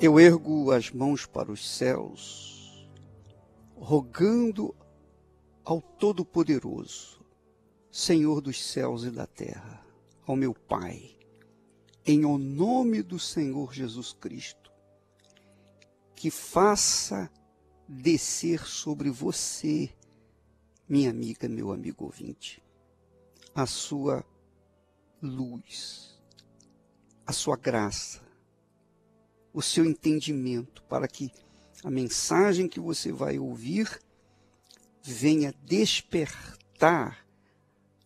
Eu ergo as mãos para os céus, rogando ao Todo-Poderoso, Senhor dos céus e da terra, ao meu Pai, em o nome do Senhor Jesus Cristo, que faça descer sobre você, minha amiga, meu amigo ouvinte, a sua luz, a sua graça, o seu entendimento, para que a mensagem que você vai ouvir venha despertar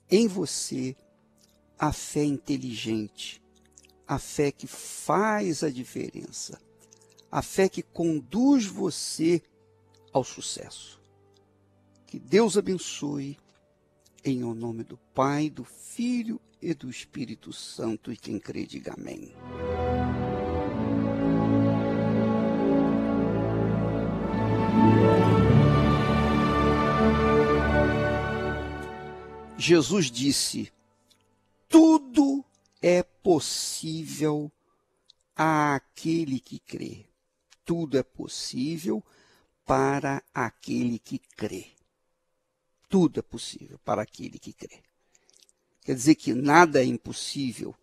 em você a fé inteligente, a fé que faz a diferença, a fé que conduz você ao sucesso. Que Deus abençoe, em o nome do Pai, do Filho e do Espírito Santo, e quem crê diga amém. Jesus disse: tudo é possível àquele que crê. Tudo é possível para aquele que crê. Tudo é possível para aquele que crê. Quer dizer que nada é impossível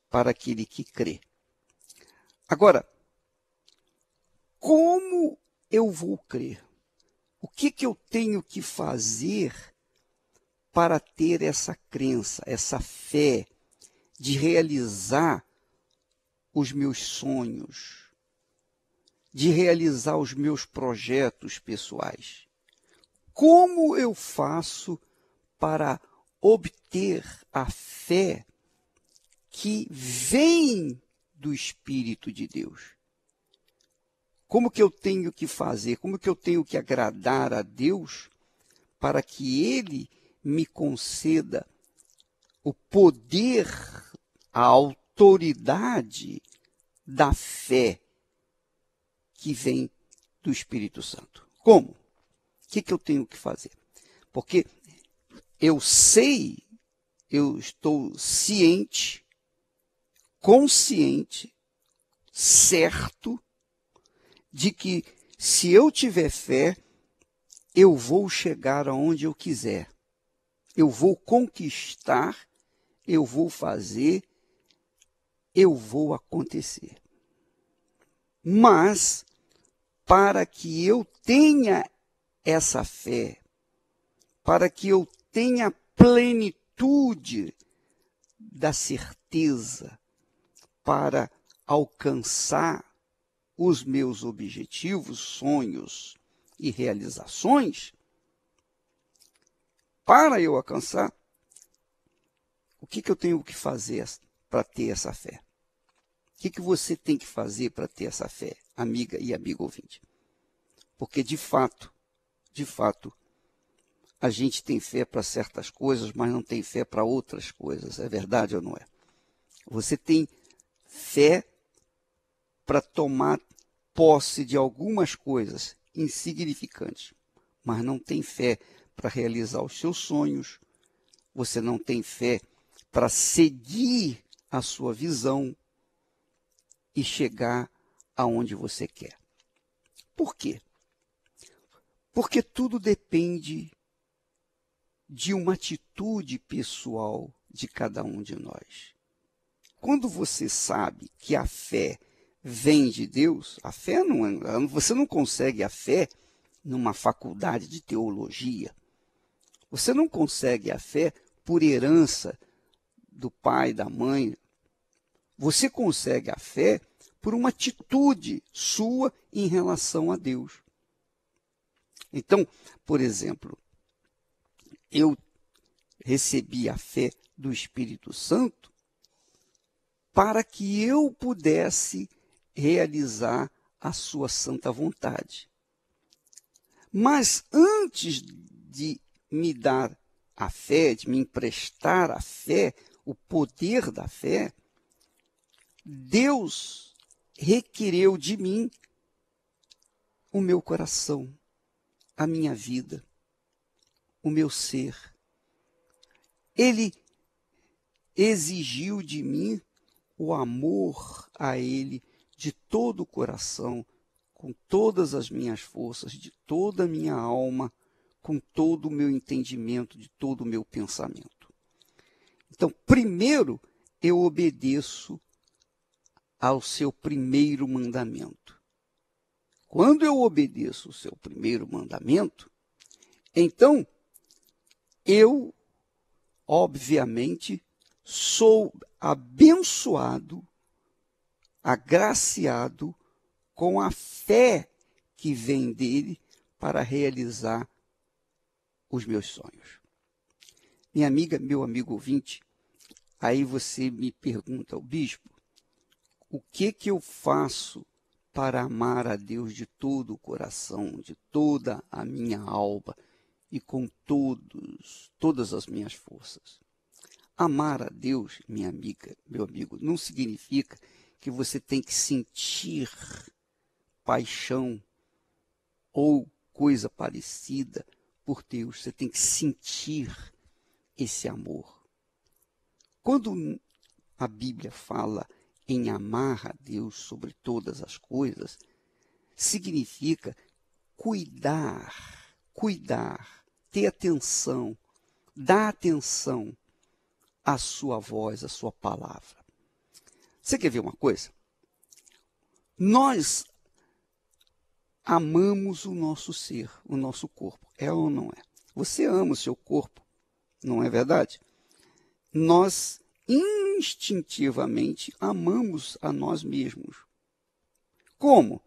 para aquele que crê. Agora, como eu vou crer? O que eu tenho que fazer para ter essa crença, essa fé de realizar os meus sonhos, de realizar os meus projetos pessoais? Como eu faço para obter a fé que vem do Espírito de Deus? Como que eu tenho que fazer? Como que eu tenho que agradar a Deus para que Ele me conceda o poder, a autoridade da fé que vem do Espírito Santo? Como? O que eu tenho que fazer? Porque eu sei, eu estou ciente, consciente, certo, de que se eu tiver fé, eu vou chegar aonde eu quiser. Eu vou conquistar, eu vou fazer, eu vou acontecer. Mas, para que eu tenha essa fé, para que eu tenha plenitude da certeza para alcançar os meus objetivos, sonhos e realizações, para eu alcançar, o que eu tenho que fazer para ter essa fé? O que você tem que fazer para ter essa fé, amiga e amigo ouvinte? Porque, de fato, a gente tem fé para certas coisas, mas não tem fé para outras coisas. É verdade ou não é? Você tem fé para tomar posse de algumas coisas insignificantes, mas não tem fé para realizar os seus sonhos, você não tem fé para seguir a sua visão e chegar aonde você quer. Por quê? Porque tudo depende de uma atitude pessoal de cada um de nós. Quando você sabe que a fé vem de Deus, a fé não é, você não consegue a fé numa faculdade de teologia. Você não consegue a fé por herança do pai, da mãe. Você consegue a fé por uma atitude sua em relação a Deus. Então, por exemplo, eu recebi a fé do Espírito Santo para que eu pudesse realizar a sua santa vontade. Mas antes de me dar a fé, de me emprestar a fé, o poder da fé, Deus requereu de mim o meu coração, a minha vida, o meu ser. Ele exigiu de mim o amor a Ele de todo o coração, com todas as minhas forças, de toda a minha alma, com todo o meu entendimento, de todo o meu pensamento. Então, primeiro, eu obedeço ao seu primeiro mandamento. Quando eu obedeço o seu primeiro mandamento, então, eu, obviamente, sou abençoado, agraciado com a fé que vem dele para realizar os meus sonhos. Minha amiga, meu amigo ouvinte, aí você me pergunta, bispo, o que eu faço para amar a Deus de todo o coração, de toda a minha alma e com todas as minhas forças? Amar a Deus, minha amiga, meu amigo, não significa que você tem que sentir paixão ou coisa parecida por Deus. Você tem que sentir esse amor. Quando a Bíblia fala em amar a Deus sobre todas as coisas, significa cuidar, ter atenção, dar atenção à sua voz, à sua palavra. Você quer ver uma coisa? Nós amamos o nosso ser, o nosso corpo. É ou não é? Você ama o seu corpo, não é verdade? Nós instintivamente amamos a nós mesmos. Como?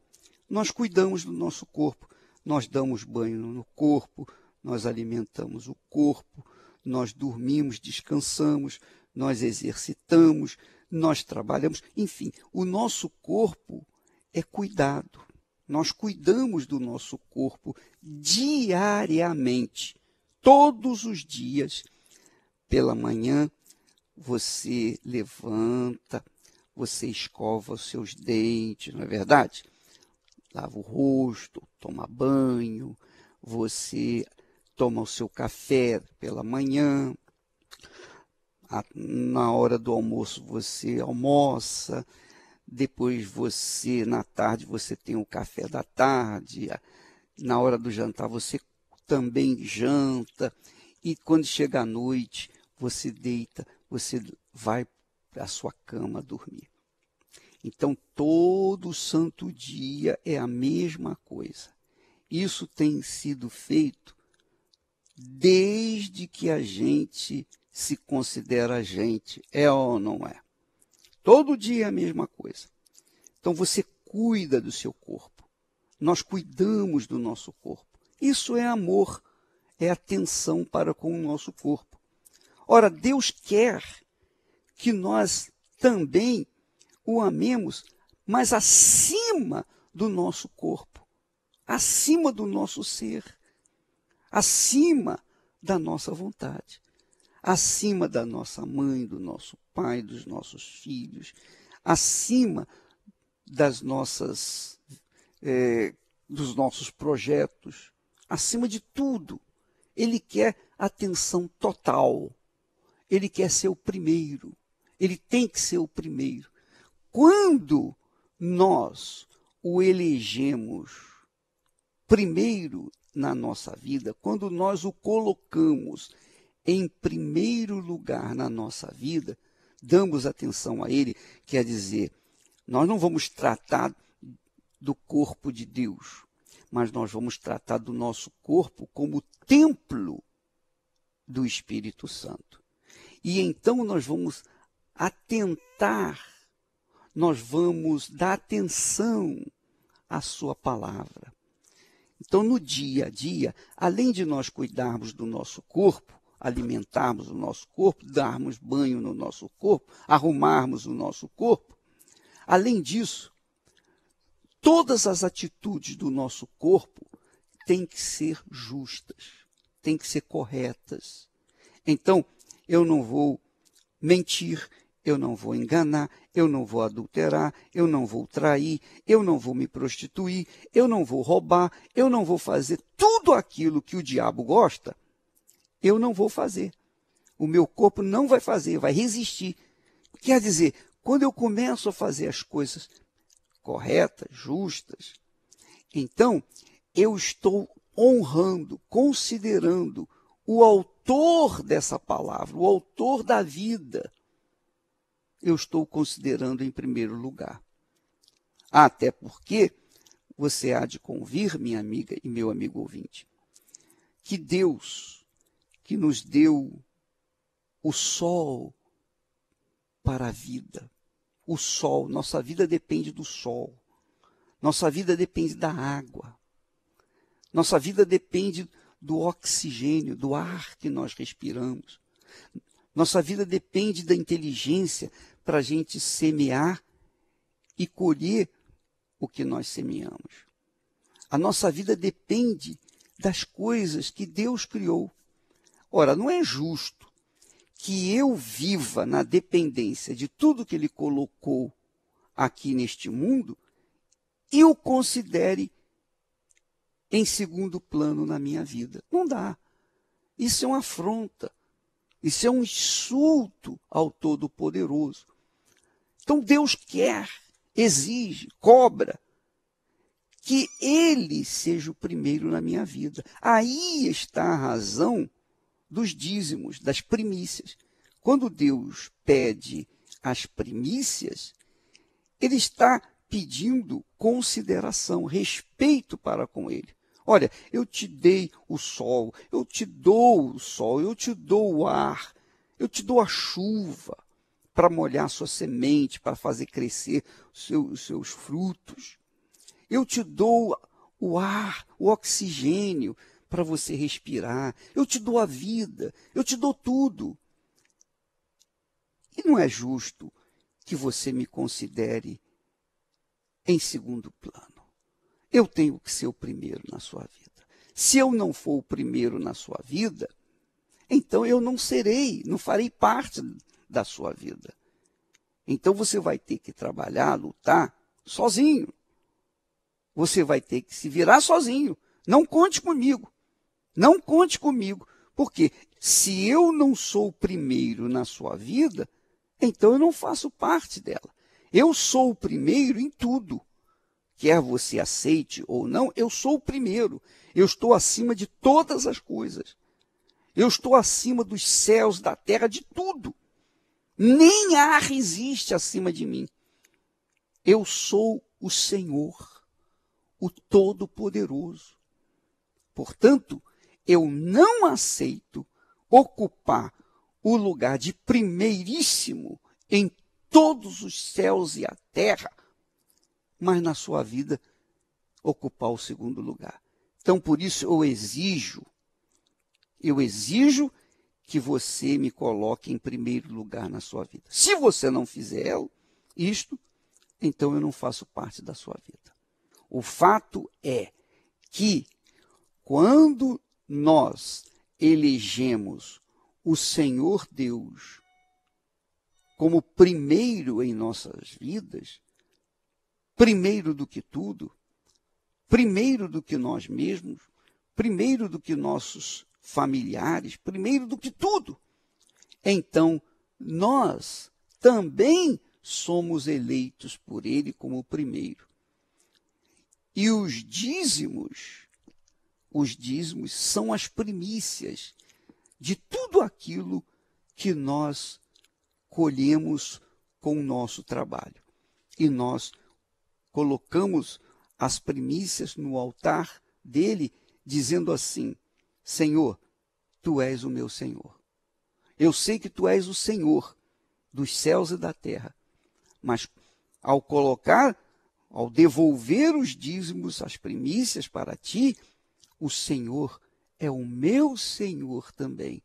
Nós cuidamos do nosso corpo, nós damos banho no corpo, nós alimentamos o corpo, nós dormimos, descansamos, nós exercitamos, nós trabalhamos, enfim, o nosso corpo é cuidado. Nós cuidamos do nosso corpo diariamente, todos os dias. Pela manhã, você levanta, você escova os seus dentes, não é verdade? Lava o rosto, toma banho, você toma o seu café pela manhã, na hora do almoço você almoça, depois você, na tarde, você tem o café da tarde, na hora do jantar você também janta, e quando chega a noite, você deita, você vai para a sua cama dormir. Então, todo santo dia é a mesma coisa. Isso tem sido feito desde que a gente se considera gente, é ou não é? Todo dia é a mesma coisa. Então, você cuida do seu corpo. Nós cuidamos do nosso corpo. Isso é amor, é atenção para com o nosso corpo. Ora, Deus quer que nós também o amemos, mas acima do nosso corpo, acima do nosso ser, acima da nossa vontade, acima da nossa mãe, do nosso pai, dos nossos filhos, acima das dos nossos projetos, acima de tudo. Ele quer atenção total. Ele quer ser o primeiro. Ele tem que ser o primeiro. Quando nós o elegemos primeiro na nossa vida, quando nós o colocamos em primeiro lugar na nossa vida, damos atenção a ele, quer dizer, nós não vamos tratar do corpo de Deus, mas nós vamos tratar do nosso corpo como templo do Espírito Santo. E então nós vamos atentar, nós vamos dar atenção à sua palavra. Então, no dia a dia, além de nós cuidarmos do nosso corpo, alimentarmos o nosso corpo, darmos banho no nosso corpo, arrumarmos o nosso corpo, além disso, todas as atitudes do nosso corpo têm que ser justas, têm que ser corretas. Então, eu não vou mentir, eu não vou enganar, eu não vou adulterar, eu não vou trair, eu não vou me prostituir, eu não vou roubar, eu não vou fazer tudo aquilo que o diabo gosta, eu não vou fazer. O meu corpo não vai fazer, vai resistir. Quer dizer, quando eu começo a fazer as coisas corretas, justas, então eu estou honrando, considerando o autor dessa palavra, o autor da vida. Eu estou considerando em primeiro lugar. Até porque você há de convir, minha amiga e meu amigo ouvinte, que Deus, que nos deu o sol para a vida, o sol, nossa vida depende do sol, nossa vida depende da água, nossa vida depende do oxigênio, do ar que nós respiramos, nossa vida depende da inteligência para a gente semear e colher o que nós semeamos. A nossa vida depende das coisas que Deus criou. Ora, não é justo que eu viva na dependência de tudo que Ele colocou aqui neste mundo e o considere em segundo plano na minha vida. Não dá. Isso é uma afronta. Isso é um insulto ao Todo-Poderoso. Então Deus quer, exige, cobra que Ele seja o primeiro na minha vida. Aí está a razão dos dízimos, das primícias. Quando Deus pede as primícias, Ele está pedindo consideração, respeito para com Ele. Olha, eu te dei o sol, eu te dou o sol, eu te dou o ar, eu te dou a chuva para molhar sua semente, para fazer crescer os seus frutos. Eu te dou o ar, o oxigênio para você respirar. Eu te dou a vida, eu te dou tudo. E não é justo que você me considere em segundo plano. Eu tenho que ser o primeiro na sua vida. Se eu não for o primeiro na sua vida, então eu não serei, não farei parte da sua vida. Então você vai ter que trabalhar, lutar sozinho. Você vai ter que se virar sozinho. Não conte comigo. Não conte comigo. Porque se eu não sou o primeiro na sua vida, então eu não faço parte dela. Eu sou o primeiro em tudo. Quer você aceite ou não, eu sou o primeiro. Eu estou acima de todas as coisas. Eu estou acima dos céus, da terra, de tudo. Nem ar existe acima de mim. Eu sou o Senhor, o Todo-Poderoso. Portanto, eu não aceito ocupar o lugar de primeiríssimo em todos os céus e a terra, mas na sua vida ocupar o segundo lugar. Então, por isso, eu exijo que você me coloque em primeiro lugar na sua vida. Se você não fizer isto, então eu não faço parte da sua vida. O fato é que quando nós elegemos o Senhor Deus como primeiro em nossas vidas, primeiro do que tudo, primeiro do que nós mesmos, primeiro do que nossos familiares, primeiro do que tudo, então nós também somos eleitos por Ele como primeiro. E os dízimos são as primícias de tudo aquilo que nós colhemos com o nosso trabalho. E nós colocamos as primícias no altar dele, dizendo assim: Senhor, tu és o meu Senhor. Eu sei que tu és o Senhor dos céus e da terra, mas ao devolver os dízimos, as primícias para ti, o Senhor é o meu Senhor também.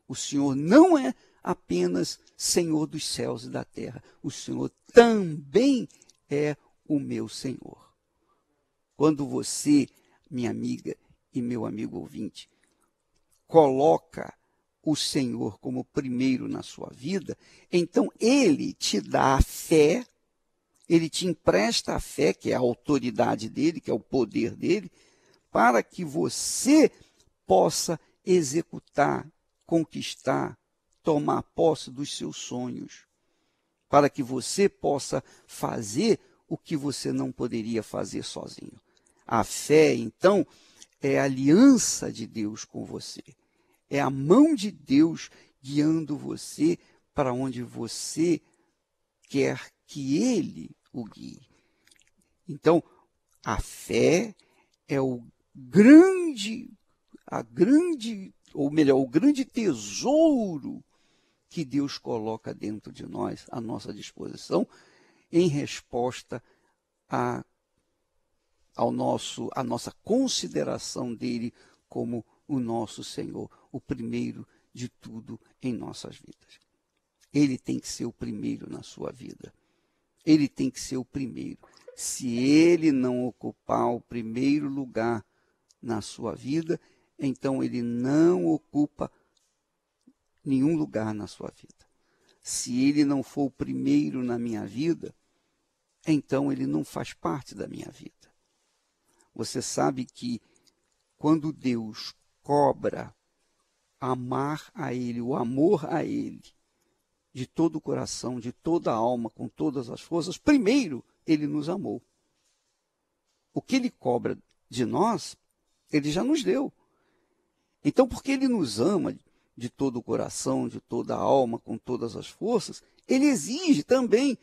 O Senhor não é apenas Senhor dos céus e da terra. O Senhor também é o meu Senhor. Quando você, minha amiga e meu amigo ouvinte, coloca o Senhor como primeiro na sua vida, então Ele te dá a fé, Ele te empresta a fé, que é a autoridade dEle, que é o poder dEle, para que você possa executar, conquistar, tomar posse dos seus sonhos, para que você possa fazer o que você não poderia fazer sozinho. A fé, então, é a aliança de Deus com você. É a mão de Deus guiando você para onde você quer que Ele o guie. Então, a fé é o grande tesouro que Deus coloca dentro de nós, à nossa disposição, em resposta à nossa consideração dele como o nosso Senhor, o primeiro de tudo em nossas vidas. Ele tem que ser o primeiro na sua vida. Ele tem que ser o primeiro. Se ele não ocupar o primeiro lugar na sua vida, então ele não ocupa nenhum lugar na sua vida. Se ele não for o primeiro na minha vida, então ele não faz parte da minha vida. Você sabe que quando Deus cobra amar a Ele, o amor a Ele, de todo o coração, de toda a alma, com todas as forças, primeiro Ele nos amou. O que Ele cobra de nós, Ele já nos deu. Então, porque Ele nos ama de todo o coração, de toda a alma, com todas as forças, Ele exige também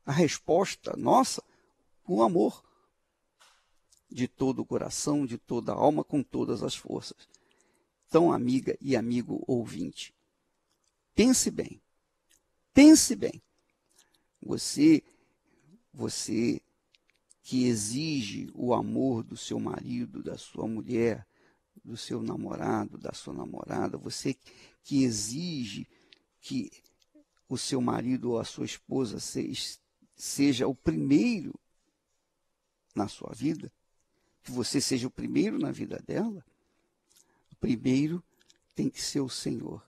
a resposta nossa, o amor. De todo o coração, de toda a alma, com todas as forças. Então, amiga e amigo ouvinte, pense bem. Pense bem. Você que exige o amor do seu marido, da sua mulher, do seu namorado, da sua namorada, você que exige que o seu marido ou a sua esposa seja o primeiro na sua vida, que você seja o primeiro na vida dela, o primeiro tem que ser o Senhor,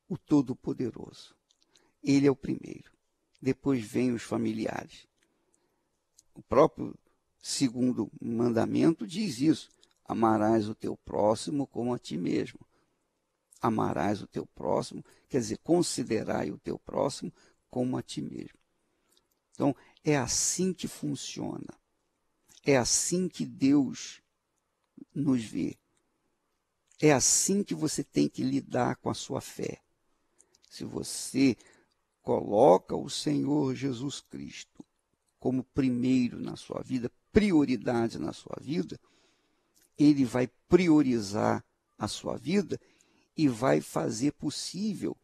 o Todo-Poderoso. Ele é o primeiro. Depois vem os familiares. O próprio segundo mandamento diz isso. Amarás o teu próximo como a ti mesmo. Amarás o teu próximo, quer dizer, considerai o teu próximo como a ti mesmo. Então, é assim que funciona. É assim que Deus nos vê. É assim que você tem que lidar com a sua fé. Se você coloca o Senhor Jesus Cristo como primeiro na sua vida, prioridade na sua vida, Ele vai priorizar a sua vida e vai fazer possível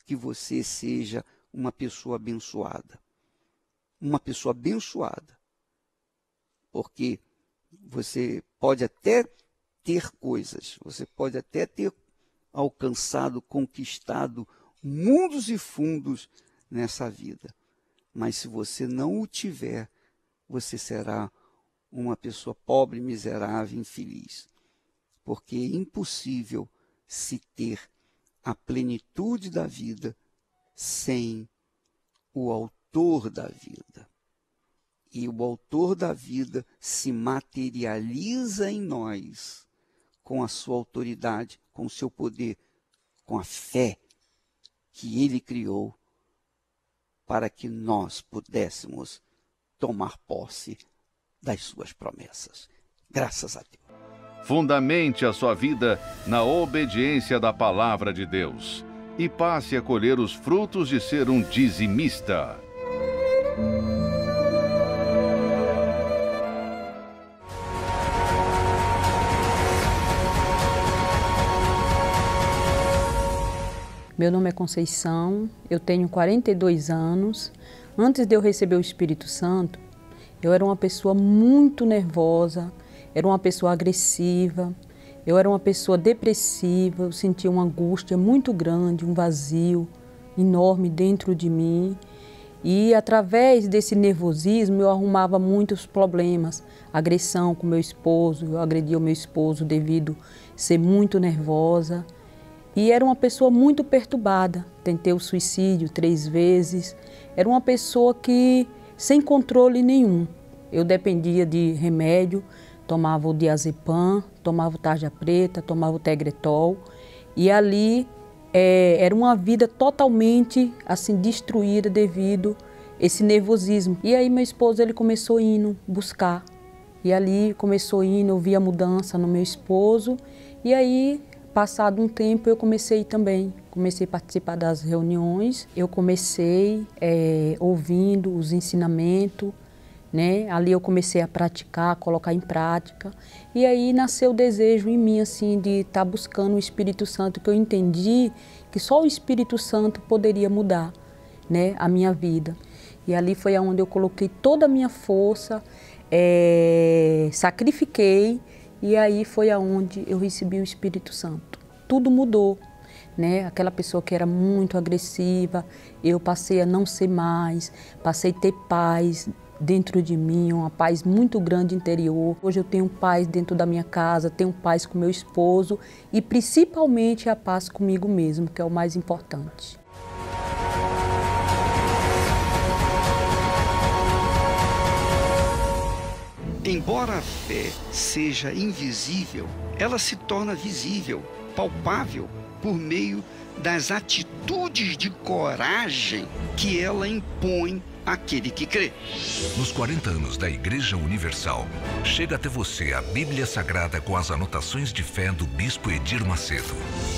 que você seja uma pessoa abençoada. Uma pessoa abençoada. Porque você pode até ter coisas, você pode até ter alcançado, conquistado mundos e fundos nessa vida. Mas se você não o tiver, você será uma pessoa pobre, miserável, infeliz. Porque é impossível se ter a plenitude da vida sem o autor da vida. E o autor da vida se materializa em nós com a sua autoridade, com o seu poder, com a fé que ele criou para que nós pudéssemos tomar posse das suas promessas. Graças a Deus. Fundamente a sua vida na obediência da palavra de Deus e passe a colher os frutos de ser um dizimista. Meu nome é Conceição, eu tenho 42 anos. Antes de eu receber o Espírito Santo, eu era uma pessoa muito nervosa, era uma pessoa agressiva, eu era uma pessoa depressiva, eu sentia uma angústia muito grande, um vazio enorme dentro de mim. E através desse nervosismo eu arrumava muitos problemas, agressão com meu esposo, eu agredia o meu esposo devido a ser muito nervosa. E era uma pessoa muito perturbada, tentei o suicídio 3 vezes, era uma pessoa que sem controle nenhum. Eu dependia de remédio, tomava o diazepam, tomava o tarja preta, tomava o tegretol, e ali era uma vida totalmente assim destruída devido esse nervosismo. E aí meu esposo, ele começou indo buscar. E ali começou indo, eu vi a mudança no meu esposo. E aí, passado um tempo, eu comecei também. Comecei a participar das reuniões. Eu comecei ouvindo os ensinamentos, né? Ali eu comecei a praticar, colocar em prática. E aí nasceu o desejo em mim, assim, de estar buscando o Espírito Santo, que eu entendi que só o Espírito Santo poderia mudar, né, a minha vida. E ali foi onde eu coloquei toda a minha força, sacrifiquei, e aí foi aonde eu recebi o Espírito Santo. Tudo mudou, né? Aquela pessoa que era muito agressiva, eu passei a não ser mais, passei a ter paz dentro de mim, uma paz muito grande interior. Hoje eu tenho paz dentro da minha casa, tenho paz com meu esposo e principalmente a paz comigo mesmo, que é o mais importante. Embora a fé seja invisível, ela se torna visível, palpável, por meio das atitudes de coragem que ela impõe àquele que crê. Nos 40 anos da Igreja Universal, chega até você a Bíblia Sagrada com as anotações de fé do Bispo Edir Macedo.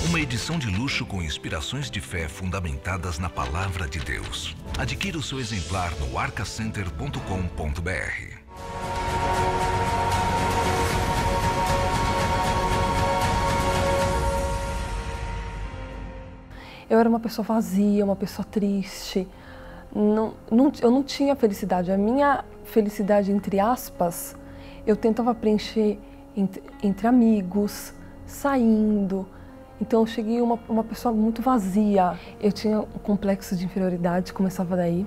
Uma edição de luxo com inspirações de fé fundamentadas na Palavra de Deus. Adquira o seu exemplar no arcacenter.com.br. Eu era uma pessoa vazia, uma pessoa triste. Eu não tinha felicidade. A minha felicidade, entre aspas, eu tentava preencher entre amigos, saindo. Então eu cheguei uma pessoa muito vazia. Eu tinha um complexo de inferioridade, começava daí.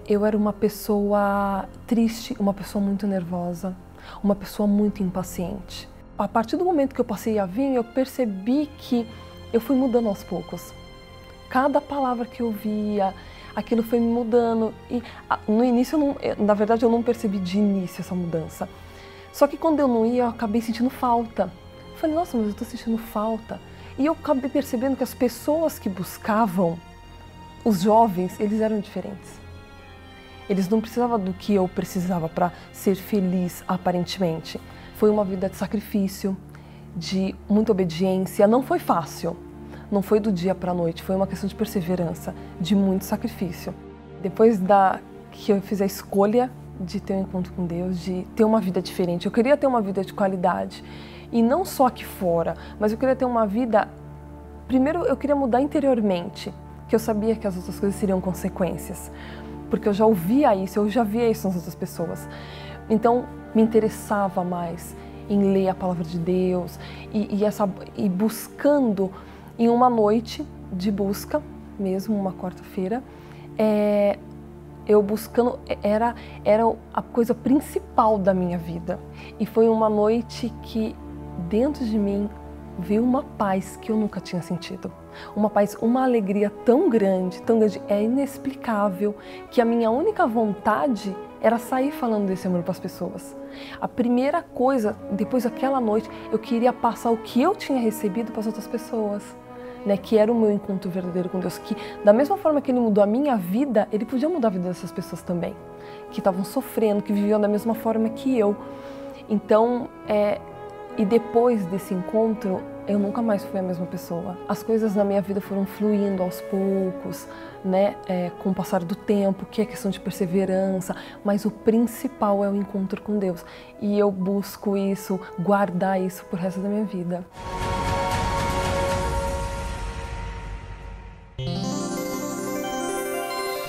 Eu era uma pessoa triste, uma pessoa muito nervosa, uma pessoa muito impaciente. A partir do momento que eu passei a vir, eu percebi que eu fui mudando aos poucos. Cada palavra que eu via, aquilo foi me mudando. E no início, na verdade, eu não percebi de início essa mudança. Só que quando eu não ia, eu acabei sentindo falta. Eu falei, nossa, mas eu estou sentindo falta. E eu acabei percebendo que as pessoas que buscavam, os jovens, eles eram diferentes. Eles não precisavam do que eu precisava para ser feliz, aparentemente. Foi uma vida de sacrifício, de muita obediência. Não foi fácil. Não foi do dia para a noite, foi uma questão de perseverança, de muito sacrifício. Depois que eu fiz a escolha de ter um encontro com Deus, de ter uma vida diferente, eu queria ter uma vida de qualidade. E não só aqui fora, mas eu queria ter uma vida... Primeiro, eu queria mudar interiormente, que eu sabia que as outras coisas seriam consequências. Porque eu já ouvia isso, eu já via isso nas outras pessoas. Então, me interessava mais em ler a palavra de Deus e buscando... Em uma noite de busca, mesmo uma quarta-feira, eu buscando, era a coisa principal da minha vida. E foi uma noite que dentro de mim veio uma paz que eu nunca tinha sentido. Uma paz, uma alegria tão grande, é inexplicável, que a minha única vontade era sair falando desse amor para as pessoas. A primeira coisa, depois daquela noite, eu queria passar o que eu tinha recebido para as outras pessoas. Né, que era o meu encontro verdadeiro com Deus, que da mesma forma que Ele mudou a minha vida, Ele podia mudar a vida dessas pessoas também, que estavam sofrendo, que viviam da mesma forma que eu. Então, e depois desse encontro, eu nunca mais fui a mesma pessoa. As coisas na minha vida foram fluindo aos poucos, né, com o passar do tempo, que é questão de perseverança, mas o principal é o encontro com Deus. E eu busco isso, guardar isso pro resto da minha vida.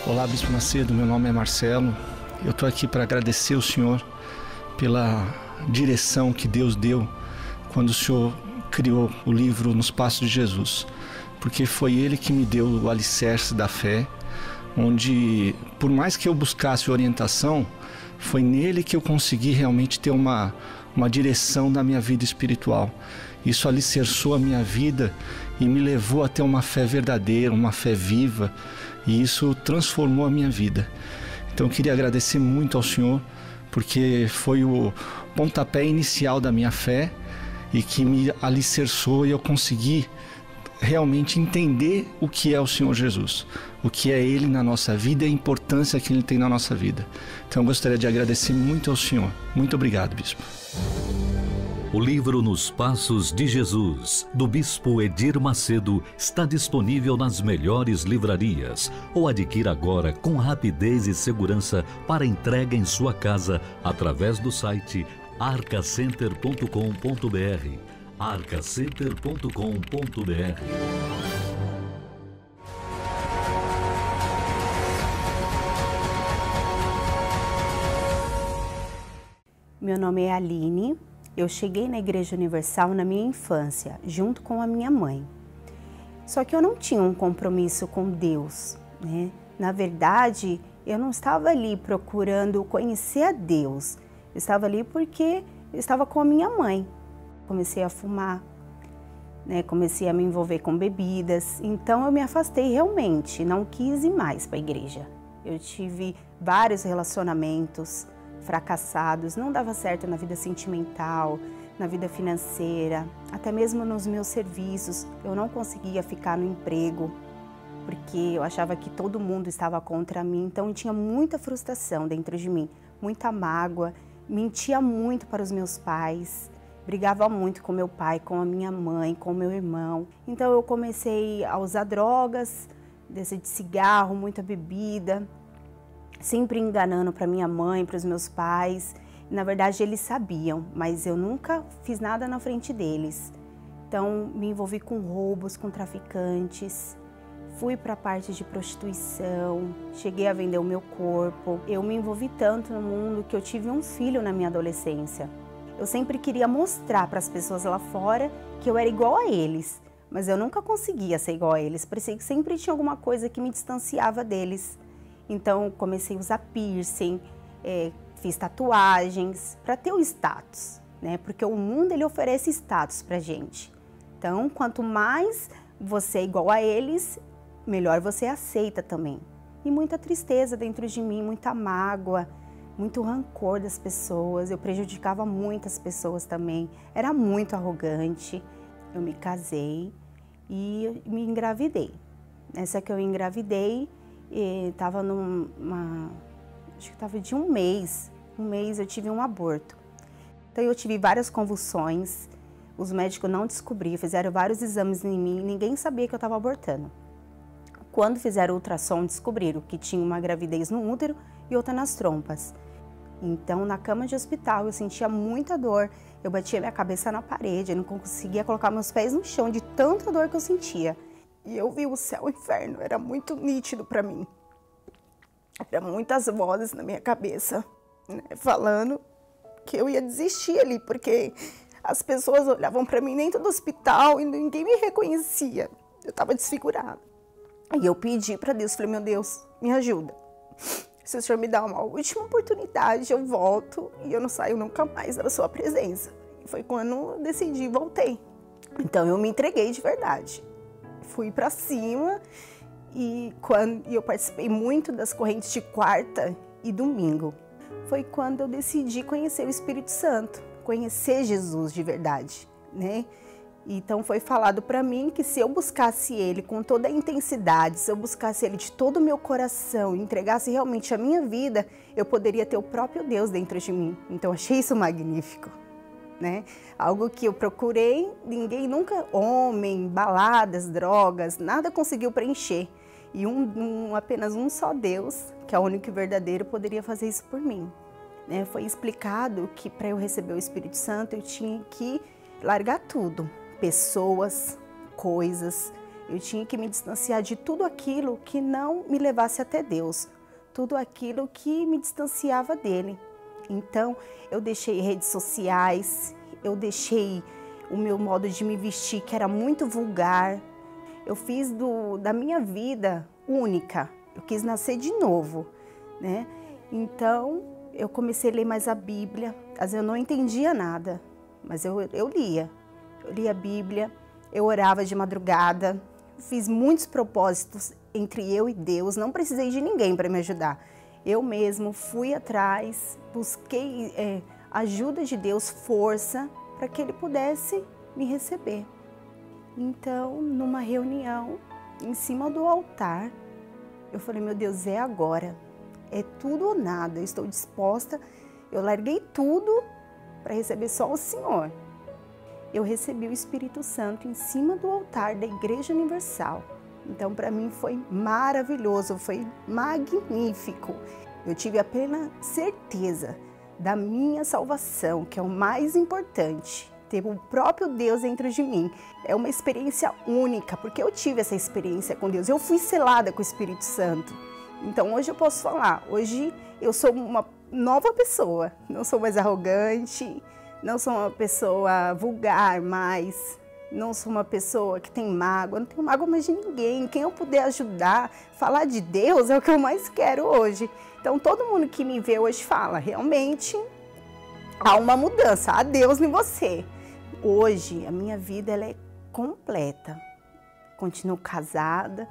Olá, Bispo Macedo, meu nome é Marcelo. Eu estou aqui para agradecer ao Senhor pela direção que Deus deu quando o Senhor criou o livro Nos Passos de Jesus, porque foi Ele que me deu o alicerce da fé, onde, por mais que eu buscasse orientação, foi nele que eu consegui realmente ter uma direção da minha vida espiritual. Isso alicerçou a minha vida e me levou a ter uma fé verdadeira, uma fé viva, e isso transformou a minha vida. Então eu queria agradecer muito ao Senhor, porque foi o pontapé inicial da minha fé e que me alicerçou e eu consegui realmente entender o que é o Senhor Jesus, o que é Ele na nossa vida e a importância que Ele tem na nossa vida. Então eu gostaria de agradecer muito ao Senhor. Muito obrigado, Bispo. O livro Nos Passos de Jesus, do Bispo Edir Macedo, está disponível nas melhores livrarias ou adquira agora com rapidez e segurança para entrega em sua casa através do site arcacenter.com.br. arcacenter.com.br. Meu nome é Aline. Eu cheguei na Igreja Universal na minha infância, junto com a minha mãe. Só que eu não tinha um compromisso com Deus, né? Na verdade, eu não estava ali procurando conhecer a Deus. Eu estava ali porque eu estava com a minha mãe. Comecei a fumar, né? Comecei a me envolver com bebidas. Então eu me afastei realmente, não quis ir mais para a igreja. Eu tive vários relacionamentos fracassados, não dava certo na vida sentimental, na vida financeira, até mesmo nos meus serviços. Eu não conseguia ficar no emprego, porque eu achava que todo mundo estava contra mim, então eu tinha muita frustração dentro de mim, muita mágoa, mentia muito para os meus pais, brigava muito com meu pai, com a minha mãe, com meu irmão. Então eu comecei a usar drogas, desde de cigarro, muita bebida, sempre enganando para minha mãe, para os meus pais. Na verdade, eles sabiam, mas eu nunca fiz nada na frente deles. Então, me envolvi com roubos, com traficantes, fui para a parte de prostituição, cheguei a vender o meu corpo. Eu me envolvi tanto no mundo que eu tive um filho na minha adolescência. Eu sempre queria mostrar para as pessoas lá fora que eu era igual a eles, mas eu nunca conseguia ser igual a eles. Parecia que sempre tinha alguma coisa que me distanciava deles. Então, comecei a usar piercing, fiz tatuagens para ter o status, né? Porque o mundo ele oferece status pra gente. Então, quanto mais você é igual a eles, melhor você aceita também. E muita tristeza dentro de mim, muita mágoa, muito rancor das pessoas. Eu prejudicava muitas pessoas também. Era muito arrogante. Eu me casei e me engravidei. Nessa que eu engravidei, estava acho que estava de um mês eu tive um aborto. Então eu tive várias convulsões, os médicos não descobriram, fizeram vários exames em mim, ninguém sabia que eu estava abortando. Quando fizeram o ultrassom, descobriram que tinha uma gravidez no útero e outra nas trompas. Então na cama de hospital eu sentia muita dor, eu batia minha cabeça na parede, eu não conseguia colocar meus pés no chão de tanta dor que eu sentia. E eu vi o céu e o inferno, era muito nítido para mim. Era muitas vozes na minha cabeça, né, falando que eu ia desistir ali, porque as pessoas olhavam para mim dentro do hospital e ninguém me reconhecia. Eu estava desfigurada. E eu pedi para Deus, falei, meu Deus, me ajuda. Se o Senhor me dá uma última oportunidade, eu volto e eu não saio nunca mais da sua presença. E foi quando eu decidi e voltei. Então eu me entreguei de verdade. Fui para cima e eu participei muito das correntes de quarta e domingo. Foi quando eu decidi conhecer o Espírito Santo, conhecer Jesus de verdade, né? Então foi falado para mim que se eu buscasse Ele com toda a intensidade, se eu buscasse Ele de todo o meu coração, entregasse realmente a minha vida, eu poderia ter o próprio Deus dentro de mim. Então achei isso magnífico. Né? Algo que eu procurei, ninguém nunca, homem, baladas, drogas, nada conseguiu preencher. E apenas um só Deus, que é o único e verdadeiro, poderia fazer isso por mim. Né? Foi explicado que para eu receber o Espírito Santo eu tinha que largar tudo, pessoas, coisas. Eu tinha que me distanciar de tudo aquilo que não me levasse até Deus, tudo aquilo que me distanciava dele. Então, eu deixei redes sociais, eu deixei o meu modo de me vestir, que era muito vulgar. Eu fiz da minha vida única, eu quis nascer de novo, né? Então, eu comecei a ler mais a Bíblia. Às vezes eu não entendia nada, mas eu lia. Eu lia a Bíblia, eu orava de madrugada, fiz muitos propósitos entre eu e Deus, não precisei de ninguém para me ajudar. Eu mesmo fui atrás, busquei ajuda de Deus, força, para que Ele pudesse me receber. Então, numa reunião, em cima do altar, eu falei, meu Deus, é agora. É tudo ou nada. Eu estou disposta. Eu larguei tudo para receber só o Senhor. Eu recebi o Espírito Santo em cima do altar da Igreja Universal. Então, para mim foi maravilhoso, foi magnífico. Eu tive a plena certeza da minha salvação, que é o mais importante. Ter o próprio Deus dentro de mim. É uma experiência única, porque eu tive essa experiência com Deus. Eu fui selada com o Espírito Santo. Então, hoje eu posso falar, hoje eu sou uma nova pessoa. Não sou mais arrogante, não sou uma pessoa vulgar mais. Não sou uma pessoa que tem mágoa, não tenho mágoa mais de ninguém. Quem eu puder ajudar, falar de Deus é o que eu mais quero hoje. Então, todo mundo que me vê hoje fala, realmente há uma mudança, há Deus em você. Hoje, a minha vida ela é completa. Continuo casada,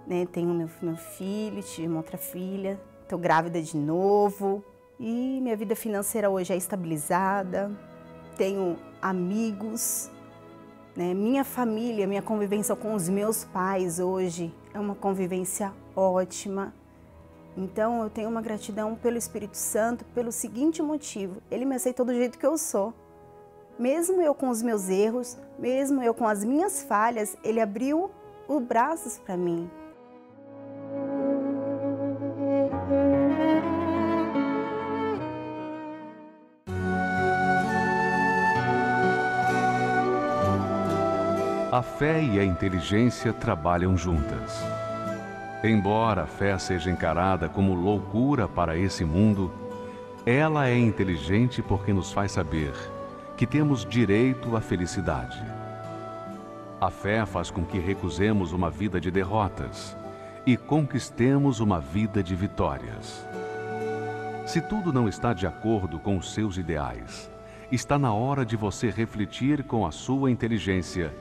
né? Tenho meu filho, tive uma outra filha, estou grávida de novo. E minha vida financeira hoje é estabilizada, tenho amigos. Minha família, minha convivência com os meus pais hoje é uma convivência ótima. Então eu tenho uma gratidão pelo Espírito Santo pelo seguinte motivo, ele me aceitou do jeito que eu sou. Mesmo eu com os meus erros, mesmo eu com as minhas falhas, ele abriu os braços para mim. A fé e a inteligência trabalham juntas. Embora a fé seja encarada como loucura para esse mundo, ela é inteligente porque nos faz saber que temos direito à felicidade. A fé faz com que recusemos uma vida de derrotas e conquistemos uma vida de vitórias. Se tudo não está de acordo com os seus ideais, está na hora de você refletir com a sua inteligência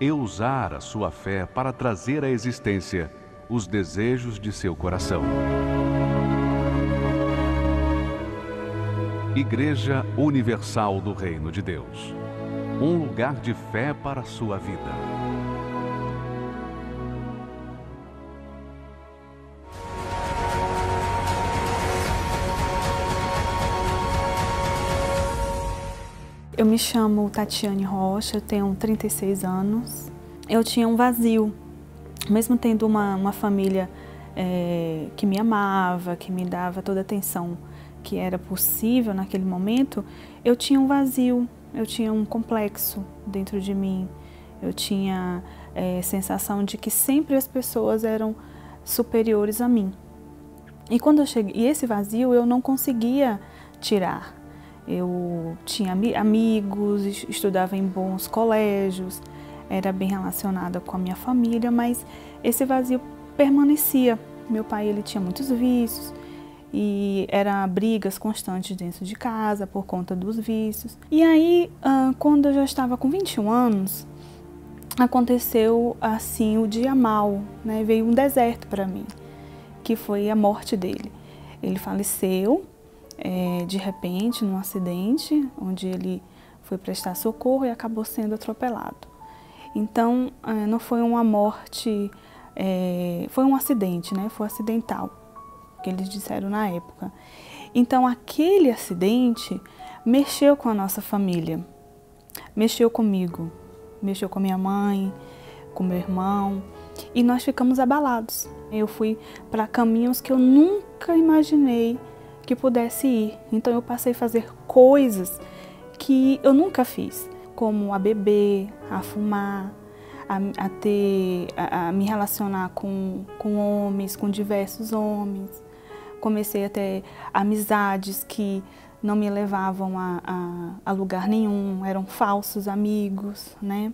e usar a sua fé para trazer à existência os desejos de seu coração. Igreja Universal do Reino de Deus. Um lugar de fé para a sua vida. Eu me chamo Tatiane Rocha, tenho 36 anos. Eu tinha um vazio, mesmo tendo uma família que me amava, que me dava toda a atenção que era possível naquele momento, eu tinha um vazio, eu tinha um complexo dentro de mim. Eu tinha sensação de que sempre as pessoas eram superiores a mim. E quando eu cheguei, e esse vazio eu não conseguia tirar. Eu tinha amigos, estudava em bons colégios, era bem relacionada com a minha família, mas esse vazio permanecia. Meu pai, ele tinha muitos vícios e eram brigas constantes dentro de casa por conta dos vícios. E aí, quando eu já estava com 21 anos, aconteceu assim o dia mau, né? Veio um deserto para mim, que foi a morte dele. Ele faleceu de repente num acidente, onde ele foi prestar socorro e acabou sendo atropelado. Então, não foi uma morte, foi um acidente, né? Foi acidental, que eles disseram na época. Então, aquele acidente mexeu com a nossa família, mexeu comigo, mexeu com a minha mãe, com meu irmão, e nós ficamos abalados. Eu fui para caminhos que eu nunca imaginei que pudesse ir. Então eu passei a fazer coisas que eu nunca fiz, como a beber, a fumar, a me relacionar com homens, com diversos homens. Comecei a ter amizades que não me levavam a lugar nenhum, eram falsos amigos, né?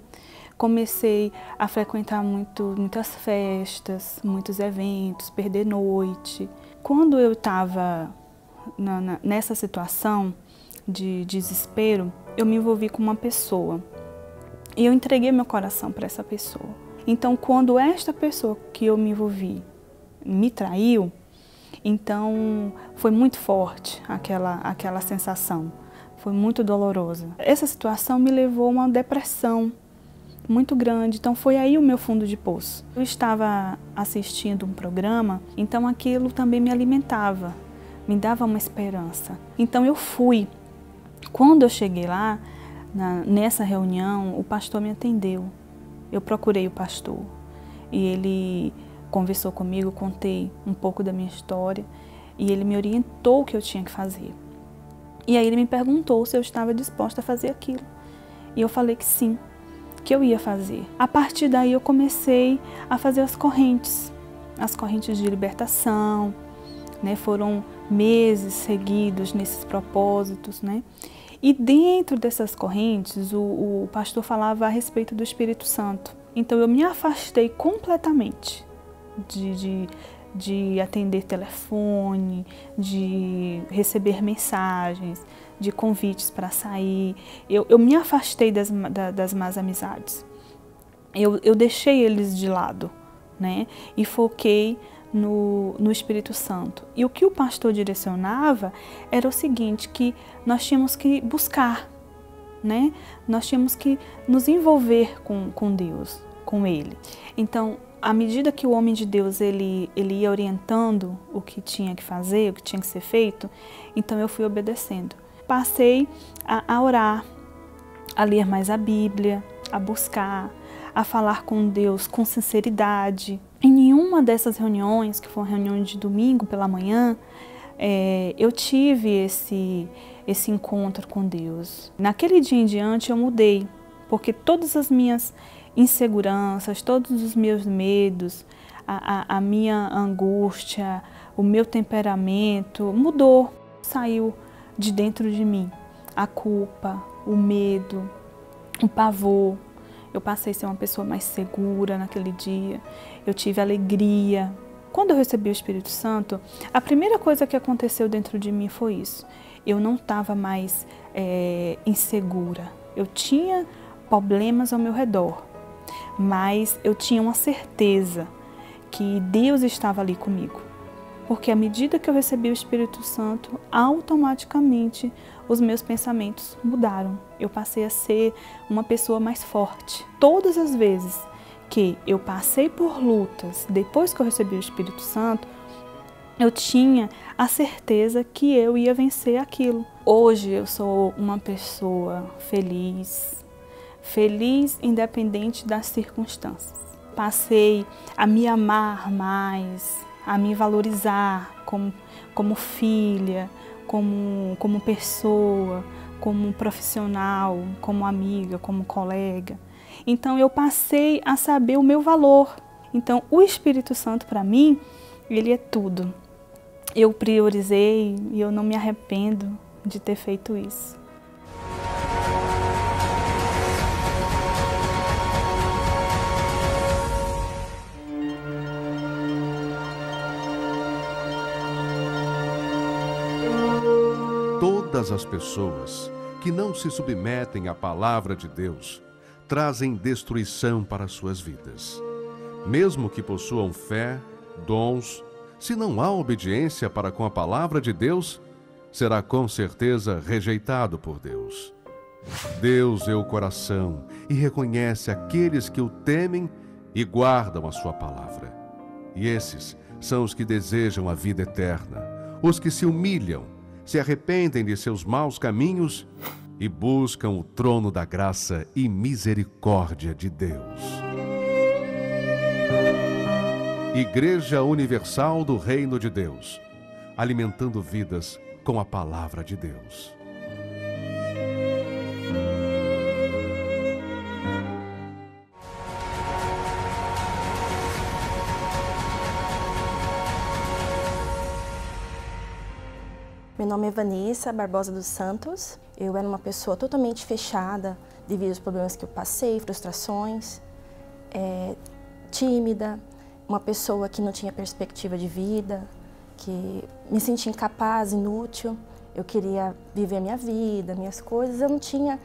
Comecei a frequentar muitas festas, muitos eventos, perder noite. Quando eu estava nessa situação de desespero, eu me envolvi com uma pessoa e eu entreguei meu coração para essa pessoa. Então, quando esta pessoa que eu me envolvi me traiu, então foi muito forte aquela sensação, foi muito dolorosa. Essa situação me levou a uma depressão. muito grande. Então foi aí o meu fundo de poço. Eu estava assistindo um programa, então aquilo também me alimentava, me dava uma esperança. Então eu fui. Quando eu cheguei lá, nessa reunião, o pastor me atendeu. Eu procurei o pastor e ele conversou comigo, contei um pouco da minha história e ele me orientou o que eu tinha que fazer. E aí ele me perguntou se eu estava disposta a fazer aquilo. E eu falei que sim, que eu ia fazer. A partir daí eu comecei a fazer as correntes de libertação, né? Foram meses seguidos nesses propósitos, né? E dentro dessas correntes o pastor falava a respeito do Espírito Santo. Então eu me afastei completamente de atender telefone, de receber mensagens, de convites para sair. Eu me afastei das más amizades. Eu deixei eles de lado, né? E foquei no Espírito Santo. E o que o pastor direcionava era o seguinte, que nós tínhamos que buscar, né? Nós tínhamos que nos envolver com Deus, com Ele. Então, à medida que o homem de Deus ele ia orientando o que tinha que fazer, o que tinha que ser feito, então eu fui obedecendo. Passei a orar, a ler mais a Bíblia, a buscar, a falar com Deus com sinceridade. Em nenhuma dessas reuniões, que foram reuniões de domingo pela manhã, eu tive esse encontro com Deus. Naquele dia em diante eu mudei, porque todas as minhas inseguranças, todos os meus medos, a minha angústia, o meu temperamento mudou, saiu de dentro de mim. A culpa, o medo, o pavor. Eu passei a ser uma pessoa mais segura naquele dia, eu tive alegria. Quando eu recebi o Espírito Santo, a primeira coisa que aconteceu dentro de mim foi isso. Eu não estava mais insegura, eu tinha problemas ao meu redor, mas eu tinha uma certeza que Deus estava ali comigo. Porque à medida que eu recebi o Espírito Santo, automaticamente os meus pensamentos mudaram. Eu passei a ser uma pessoa mais forte. Todas as vezes que eu passei por lutas, depois que eu recebi o Espírito Santo, eu tinha a certeza que eu ia vencer aquilo. Hoje eu sou uma pessoa feliz, feliz independente das circunstâncias. Passei a me amar mais, a me valorizar como filha, como pessoa, como profissional, como amiga, como colega. Então eu passei a saber o meu valor. Então o Espírito Santo para mim, ele é tudo. Eu priorizei e eu não me arrependo de ter feito isso. Todas as pessoas que não se submetem à palavra de Deus trazem destruição para suas vidas. Mesmo que possuam fé, dons, se não há obediência para com a palavra de Deus, será com certeza rejeitado por Deus. Deus vê o coração e reconhece aqueles que o temem e guardam a sua palavra. E esses são os que desejam a vida eterna, os que se humilham, se arrependem de seus maus caminhos e buscam o trono da graça e misericórdia de Deus. Igreja Universal do Reino de Deus, alimentando vidas com a palavra de Deus. Meu nome é Vanessa Barbosa dos Santos. Eu era uma pessoa totalmente fechada devido aos problemas que eu passei, frustrações, tímida, uma pessoa que não tinha perspectiva de vida, que me sentia incapaz, inútil. Eu queria viver a minha vida, minhas coisas. Eu não tinha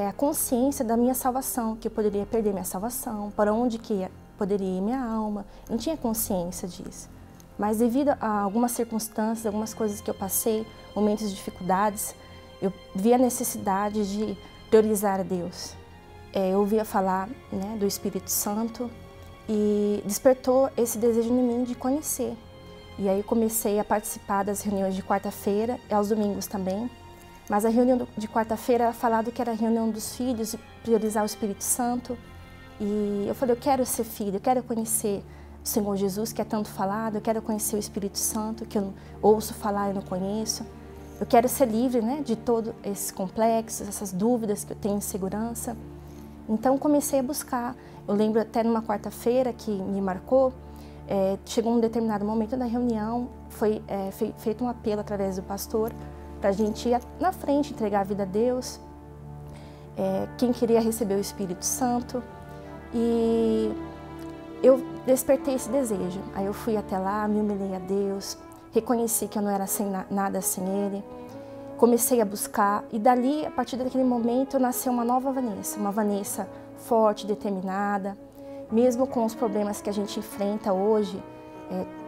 a consciência da minha salvação, que eu poderia perder minha salvação, para onde que poderia ir minha alma. Eu não tinha consciência disso. Mas devido a algumas circunstâncias, algumas coisas que eu passei, momentos de dificuldades, eu vi a necessidade de priorizar a Deus. eu ouvia falar, né, do Espírito Santo e despertou esse desejo em mim de conhecer. E aí comecei a participar das reuniões de quarta-feira e aos domingos também. Mas a reunião de quarta-feira era falado que era a reunião dos filhos, e priorizar o Espírito Santo. E eu falei, eu quero ser filho, eu quero conhecer o Senhor Jesus, que é tanto falado, eu quero conhecer o Espírito Santo, que eu ouço falar e não conheço. Eu quero ser livre, né, de todos esses complexos, essas dúvidas que eu tenho em segurança. Então comecei a buscar. Eu lembro até numa quarta-feira que me marcou, chegou um determinado momento da reunião, foi feito um apelo através do pastor para a gente ir na frente, entregar a vida a Deus, quem queria receber o Espírito Santo. E eu despertei esse desejo. Aí eu fui até lá, me humilhei a Deus, reconheci que eu não era nada sem Ele, comecei a buscar e dali, a partir daquele momento, nasceu uma nova Vanessa, uma Vanessa forte, determinada, mesmo com os problemas que a gente enfrenta hoje.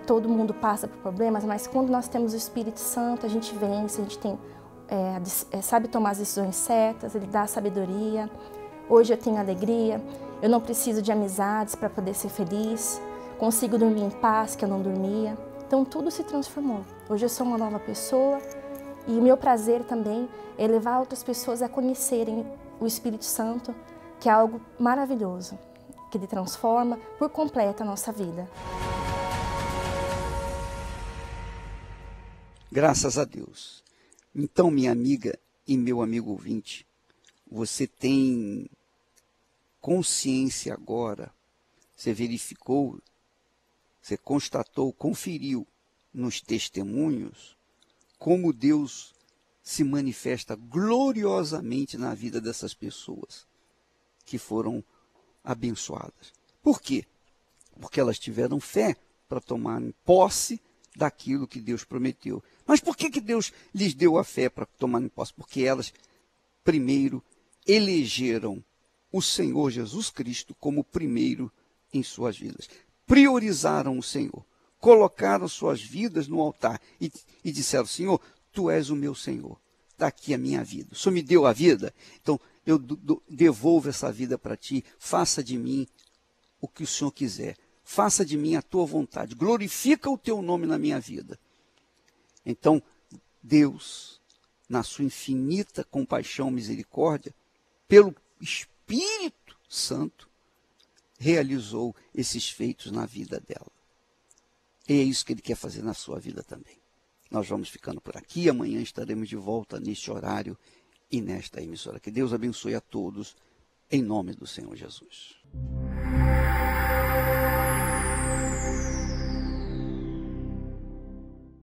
Todo mundo passa por problemas, mas quando nós temos o Espírito Santo, a gente vence, a gente tem, sabe tomar as decisões certas, Ele dá sabedoria. Hoje eu tenho alegria, eu não preciso de amizades para poder ser feliz, consigo dormir em paz, que eu não dormia. Então tudo se transformou. Hoje eu sou uma nova pessoa e o meu prazer também é levar outras pessoas a conhecerem o Espírito Santo, que é algo maravilhoso, que Ele transforma por completo a nossa vida. Graças a Deus. Então, minha amiga e meu amigo ouvinte, você tem consciência agora, você verificou, você constatou, conferiu nos testemunhos como Deus se manifesta gloriosamente na vida dessas pessoas que foram abençoadas. Por quê? Porque elas tiveram fé para tomarem posse daquilo que Deus prometeu. Mas por que Deus lhes deu a fé para tomarem posse? Porque elas, primeiro, elegeram o Senhor Jesus Cristo como primeiro em suas vidas. Priorizaram o Senhor, colocaram suas vidas no altar e disseram, Senhor, Tu és o meu Senhor, está aqui a minha vida. O Senhor me deu a vida, então eu devolvo essa vida para Ti, faça de mim o que o Senhor quiser, faça de mim a Tua vontade, glorifica o Teu nome na minha vida. Então, Deus, na sua infinita compaixão e misericórdia, pelo Espírito Santo, realizou esses feitos na vida dela. E é isso que Ele quer fazer na sua vida também. Nós vamos ficando por aqui, amanhã estaremos de volta neste horário e nesta emissora. Que Deus abençoe a todos, em nome do Senhor Jesus.